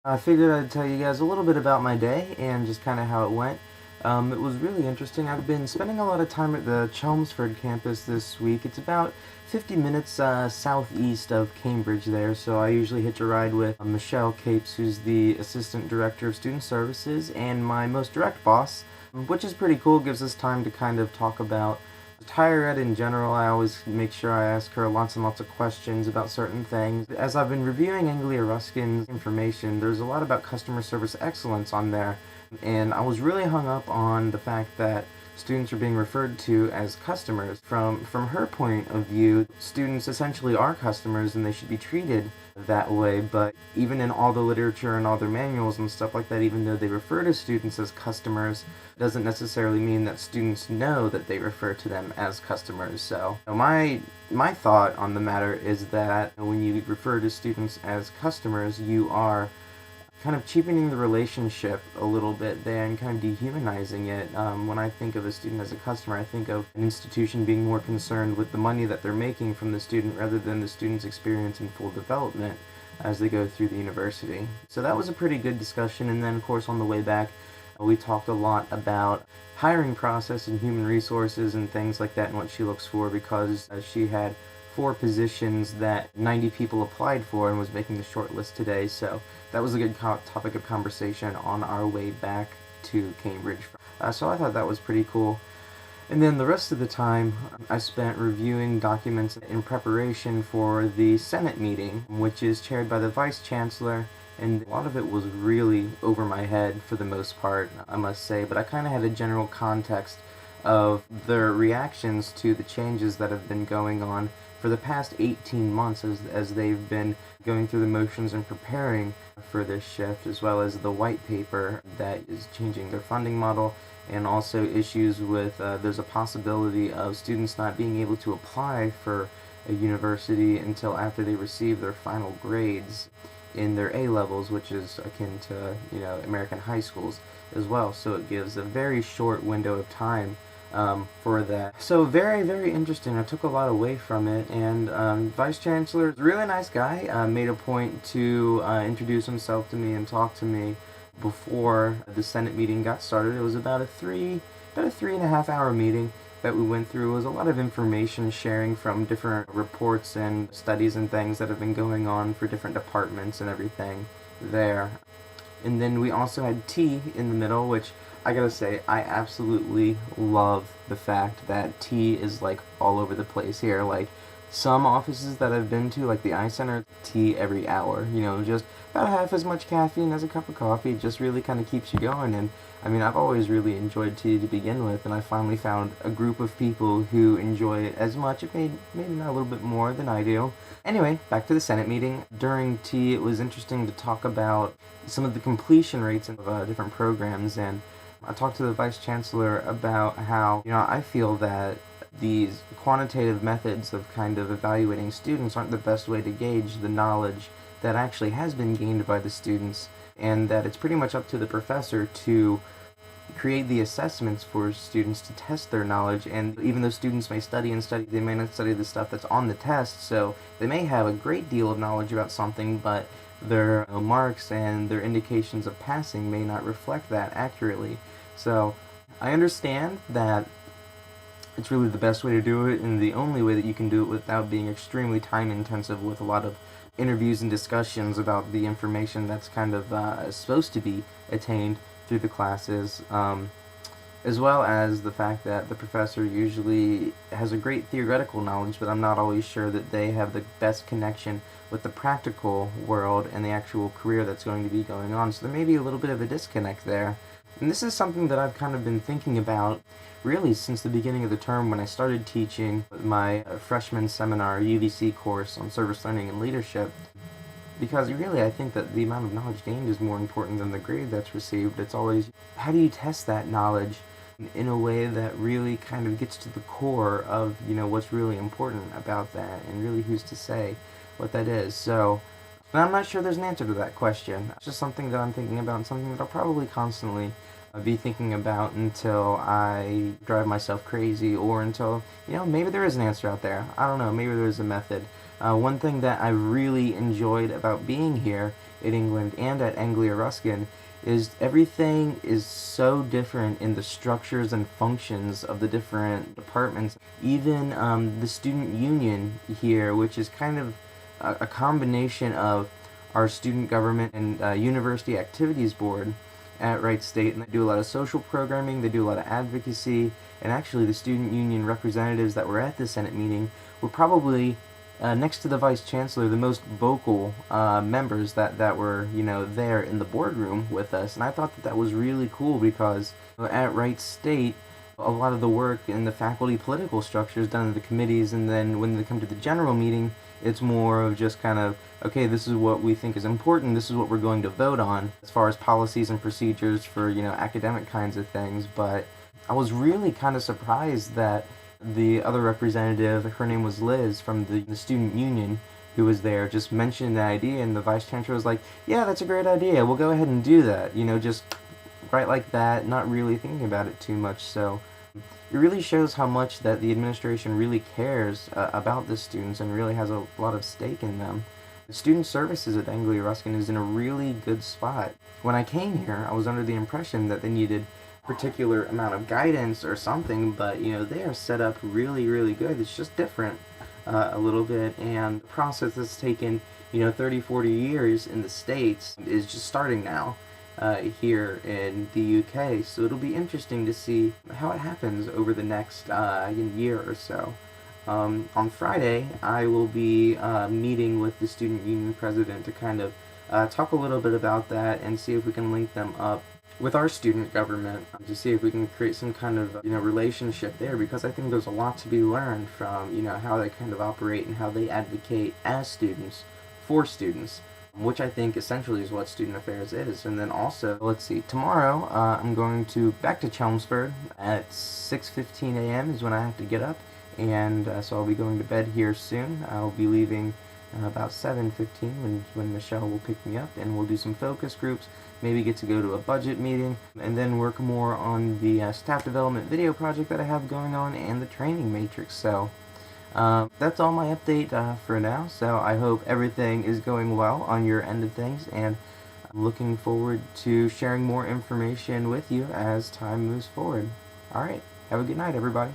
I figured I'd tell you guys a little bit about my day and just kind of how it went. It was really interesting. I've been spending a lot of time at the Chelmsford campus this week. It's about 50 minutes southeast of Cambridge there, so I usually hitch a ride with Michelle Capes, who's the Assistant Director of Student Services, and my most direct boss, which is pretty cool. Gives us time to kind of talk about higher ed in general. I always make sure I ask her lots and lots of questions about certain things. As I've been reviewing Anglia Ruskin's information, there's a lot about customer service excellence on there, and I was really hung up on the fact that students are being referred to as customers. From her point of view, students essentially are customers and they should be treated that way, but even in all the literature and all their manuals and stuff like that, even though they refer to students as customers, doesn't necessarily mean that students know that they refer to them as customers. So my thought on the matter is that when you refer to students as customers, you are kind of cheapening the relationship a little bit there and kind of dehumanizing it. When I think of a student as a customer, I think of an institution being more concerned with the money that they're making from the student rather than the student's experience in full development as they go through the university. So that was a pretty good discussion, and then of course on the way back we talked a lot about hiring process and human resources and things like that and what she looks for, because she had 4 positions that 90 people applied for and was making the short list today. So that was a good topic of conversation on our way back to Cambridge. So I thought that was pretty cool. And then the rest of the time I spent reviewing documents in preparation for the Senate meeting, which is chaired by the Vice Chancellor, and a lot of it was really over my head for the most part, I must say, but I kind of had a general context of their reactions to the changes that have been going on for the past 18 months as they've been going through the motions and preparing for this shift, as well as the white paper that is changing their funding model, and also issues with there's a possibility of students not being able to apply for a university until after they receive their final grades in their A-levels, which is akin to, American high schools as well. So it gives a very short window of time for that. So very, very interesting. I took a lot away from it, and Vice Chancellor is a really nice guy. Made a point to introduce himself to me and talk to me before the Senate meeting got started. It was about a 3.5 hour meeting that we went through. It was a lot of information sharing from different reports and studies and things that have been going on for different departments and everything there. And then we also had tea in the middle, which I gotta say, I absolutely love the fact that tea is like all over the place here. Like some offices that I've been to, like the Eye Center, tea every hour. Just about half as much caffeine as a cup of coffee. It just really kind of keeps you going. And I mean, I've always really enjoyed tea to begin with, and I finally found a group of people who enjoy it as much, maybe not a little bit more than I do. Anyway, back to the Senate meeting. During tea, it was interesting to talk about some of the completion rates of different programs, and I talked to the Vice Chancellor about how, I feel that these quantitative methods of kind of evaluating students aren't the best way to gauge the knowledge that actually has been gained by the students, and that it's pretty much up to the professor to create the assessments for students to test their knowledge. And even though students may study and study, they may not study the stuff that's on the test, so they may have a great deal of knowledge about something, but their marks and their indications of passing may not reflect that accurately. So I understand that it's really the best way to do it, and the only way that you can do it without being extremely time intensive with a lot of interviews and discussions about the information that's kind of supposed to be attained through the classes, as well as the fact that the professor usually has a great theoretical knowledge, but I'm not always sure that they have the best connection with the practical world and the actual career that's going to be going on. So there may be a little bit of a disconnect there. And this is something that I've kind of been thinking about really since the beginning of the term, when I started teaching my freshman seminar UVC course on service learning and leadership. Because really, I think that the amount of knowledge gained is more important than the grade that's received. It's always, how do you test that knowledge in a way that really kind of gets to the core of, what's really important about that, and really who's to say what that is. So I'm not sure there's an answer to that question. It's just something that I'm thinking about, and something that I'll probably constantly be thinking about until I drive myself crazy, or until, maybe there is an answer out there. I don't know, maybe there is a method One thing that I really enjoyed about being here in England and at Anglia Ruskin is everything is so different in the structures and functions of the different departments. Even the student union here, which is kind of a combination of our student government and university activities board at Wright State, and they do a lot of social programming, they do a lot of advocacy, and actually the student union representatives that were at the Senate meeting were probably next to the vice chancellor, the most vocal members that were there in the boardroom with us, and I thought that was really cool because at Wright State, a lot of the work in the faculty political structure is done in the committees, and then when they come to the general meeting, it's more of just kind of, okay, this is what we think is important, this is what we're going to vote on as far as policies and procedures for academic kinds of things. But I was really kind of surprised that the other representative, her name was Liz from the student union, who was there, just mentioned the idea, and the vice chancellor was like, yeah, that's a great idea, we'll go ahead and do that, just right like that, not really thinking about it too much. So it really shows how much that the administration really cares about the students and really has a lot of stake in them. Student services at Anglia Ruskin is in a really good spot. When I came here, I was under the impression that they needed particular amount of guidance or something, but they are set up really, really good. It's just different a little bit, and the process that's taken 30, 40 years in the States is just starting now here in the UK. So it'll be interesting to see how it happens over the next year or so. On Friday, I will be meeting with the student union president to kind of talk a little bit about that and see if we can link them up with our student government to see if we can create some kind of relationship there, because I think there's a lot to be learned from how they kind of operate and how they advocate as students for students, which I think essentially is what student affairs is. And then also, let's see, tomorrow I'm going back to Chelmsford at 6:15 a.m. is when I have to get up, and so I'll be going to bed here soon. I'll be leaving about 7:15 when Michelle will pick me up, and we'll do some focus groups, maybe get to go to a budget meeting, and then work more on the staff development video project that I have going on and the training matrix. So that's all my update for now. So I hope everything is going well on your end of things, and I'm looking forward to sharing more information with you as time moves forward. Alright, have a good night, everybody.